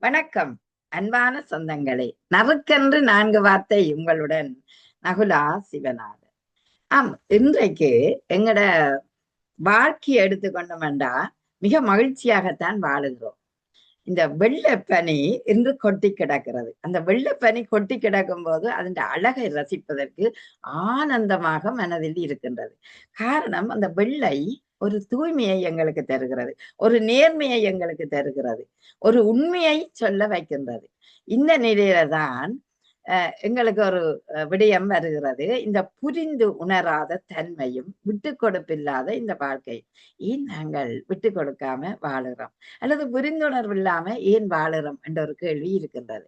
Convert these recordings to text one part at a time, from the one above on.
வணக்கம் அன்பான சொந்தங்களே. நறுக்கென்று 4 வார்த்தை உங்களுடன் நகுலா சிவநாதன். இன்றைக்கு எங்கட வாழ்க்கையை எடுத்துக்கொண்டோம்டா மிக மகிழ்ச்சியாகத்தான் வாழுகிறோம். இந்த வெள்ளப்பனி இன்று கொட்டி கிடக்கிறது. அந்த வெள்ளப்பனி கொட்டி கிடக்கும் போது அதன் அழகை ரசிப்பதற்கு ஆனந்தமாக மனதில் இருக்கின்றது. காரணம், அந்த வெள்ளை ஒரு தூய்மையை எங்களுக்கு தருகிறது, ஒரு நேர்மையை எங்களுக்கு தருகிறது, ஒரு உண்மையை சொல்ல வைக்கின்றது. இந்த நிலையில தான் எங்களுக்கு ஒரு விடயம் வருகிறது. இந்த புரிந்து உணராத தன்மையும் விட்டு கொடுப்பில்லாத இந்த வாழ்க்கை. ஏன் நாங்கள் விட்டு கொடுக்காம வாழுறோம், அல்லது புரிந்துணர்வு இல்லாம ஏன் வாழுறோம் என்ற ஒரு கேள்வி இருக்கின்றது.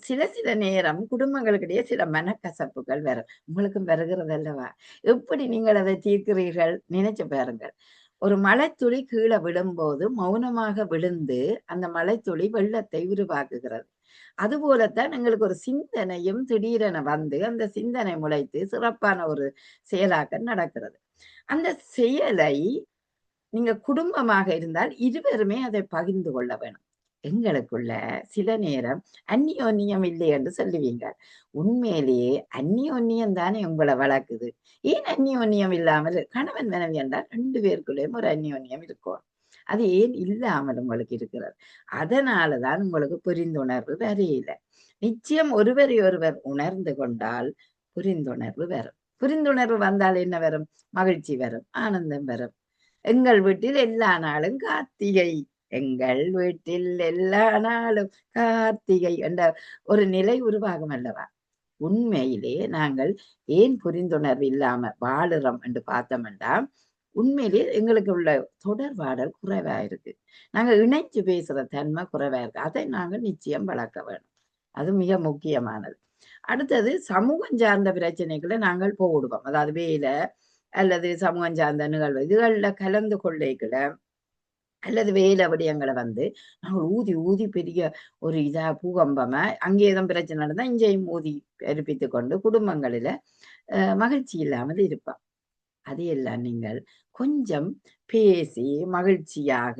சில சில நேரம் குடும்பங்களுக்கிடையே சில மனக்கசப்புகள் வரும். உங்களுக்கும் வருகிறது அல்லவா? எப்படி நீங்கள் அதை தீர்க்கிறீர்கள் நினைச்சு பாருங்கள். ஒரு மழைத்துளி கீழே விழும்போது மௌனமாக விழுந்து அந்த மழைத்துளி வெள்ளத்தை உருவாக்குகிறது. அதுபோலத்தான் எங்களுக்கு ஒரு சிந்தனையும் திடீரென வந்து அந்த சிந்தனை முளைத்து சிறப்பான ஒரு செயலாக்கம் நடக்கிறது. அந்த செயலை நீங்க குடும்பமாக இருந்தால் இருவருமே அதை பகிர்ந்து கொள்ள வேணும். எங்களுக்குள்ள சில நேரம் அந்நியோன்யம் இல்லை என்று சொல்லுவீங்க. உண்மையிலேயே அந்நியோன்யம் தானே உங்களை வளர்க்குது. ஏன் அந்நியோன்யம் இல்லாமல்? கணவன் மனைவி என்றால் 2 பேருக்குள்ளேயும் ஒரு அந்நியோன்யம் இருக்கும். அது ஏன் இல்லாமல் உங்களுக்கு இருக்கிறது? அதனாலதான் உங்களுக்கு புரிந்துணர்வு வரையில. நிச்சயம் ஒருவரை ஒருவர் உணர்ந்து கொண்டால் புரிந்துணர்வு வரும். புரிந்துணர்வு வந்தால் என்ன வரும்? மகிழ்ச்சி வரும், ஆனந்தம் வரும். எங்கள் வீட்டில் எல்லா நாளும் கார்த்திகை, எங்கள் வீட்டில் எல்லா நாளும் கார்த்திகை என்ற ஒரு நிலை உருவாகும் அல்லவா? உண்மையிலே நாங்கள் ஏன் புரிந்துணர்வு இல்லாம வாழுறோம் என்று பார்த்தோம்னா, உண்மையிலே எங்களுக்கு உள்ள தொடர்பாடல் குறைவா இருக்கு. நாங்க இணைஞ்சு பேசுற தன்மை குறைவா இருக்கு. அதை நாங்கள் நிச்சயம் வளர்க்க வேணும். அது மிக முக்கியமானது. அடுத்தது, சமூகம் சார்ந்த பிரச்சனைகளை நாங்கள் போடுவோம். அதாவது வேலை அல்லது சமூகம் சார்ந்த நிகழ்வு இதுகள்ல கலந்து கொள்ளைகளை அல்லது வேலை விடயங்களை நாங்கள் ஊதி ஊதி பெரிய ஒரு இதா பூகம்பமா அங்கேதான் பிரச்சனை நடந்தா இங்கேயும் ஊதி பெருப்பித்து கொண்டு குடும்பங்களில மகிழ்ச்சி இல்லாமல் இருப்போம். அதையெல்லாம் நீங்கள் கொஞ்சம் பேசி மகிழ்ச்சியாக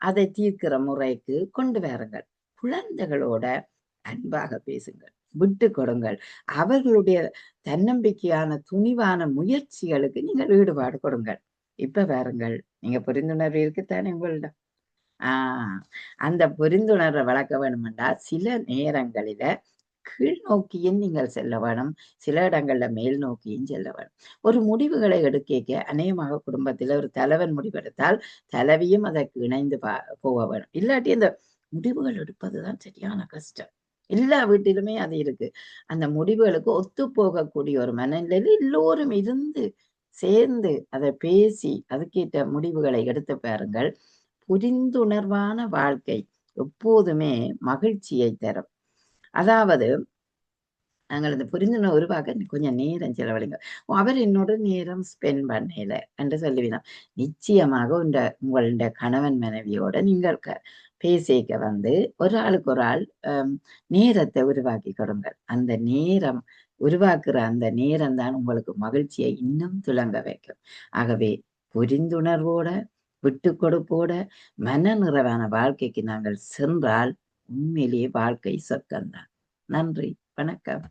அதை தீர்க்கிற முறைக்கு கொண்டு வாருங்கள். குழந்தைகளோட அன்பாக பேசுங்கள், விட்டு கொடுங்கள். அவர்களுடைய தன்னம்பிக்கையான துணிவான முயற்சிகளுக்கு நீங்கள் ஈடுபாடு கொடுங்கள். இப்ப பாருங்கள், நீங்க புரிந்துணர்வு இருக்குத்தானே உங்களிடம்? அந்த புரிந்துணர்வை வளர்க்க வேணுமென்றா சில நேரங்களில கீழ் நோக்கியும் நீங்கள் செல்ல வேணும், சில இடங்கள்ல மேல் நோக்கியும் செல்ல வேணும். ஒரு முடிவுகளை எடுக்க அநேகமாக குடும்பத்தில் ஒரு தலைவன் முடிவெடுத்தால் தலைவியும் அதற்கு இணைந்து போக வேணும். இல்லாட்டி அந்த முடிவுகள் எடுப்பதுதான் சரியான கஷ்டம். எல்லா வீட்டிலுமே அது இருக்கு. அந்த முடிவுகளுக்கு ஒத்து போகக்கூடிய ஒரு மனநிலையில் எல்லோரும் இருந்து சேர்ந்து அதை பேசி அதுக்கேற்ற முடிவுகளை எடுத்து பாருங்கள். புரிந்துணர்வான வாழ்க்கை எப்போதுமே மகிழ்ச்சியை தரும். அதாவது நாங்கள் இந்த புரிந்துணர்வு உருவாக்க கொஞ்சம் நேரம் செலவழிங்க. அவர் என்னோட நேரம் ஸ்பெண்ட் பண்ணல என்று சொல்லுவினோம். நிச்சயமாக உங்களுடைய கணவன் மனைவியோட நீங்கள் பேசிக்க ஒரு ஆளுக்கு ஒரு ஆள் நேரத்தை உருவாக்கி கொடுங்கள். அந்த நேரம் உருவாக்குற அந்த நேரம் தான் உங்களுக்கு மகிழ்ச்சியை இன்னும் துலங்க வைக்கும். ஆகவே புரிந்துணர்வோட விட்டு கொடுப்போட மன நிறைவான வாழ்க்கைக்கு நாங்கள் சென்றால் உண்மையிலேயே வாழ்க்கை சொர்க்கம்தான். நன்றி, வணக்கம்.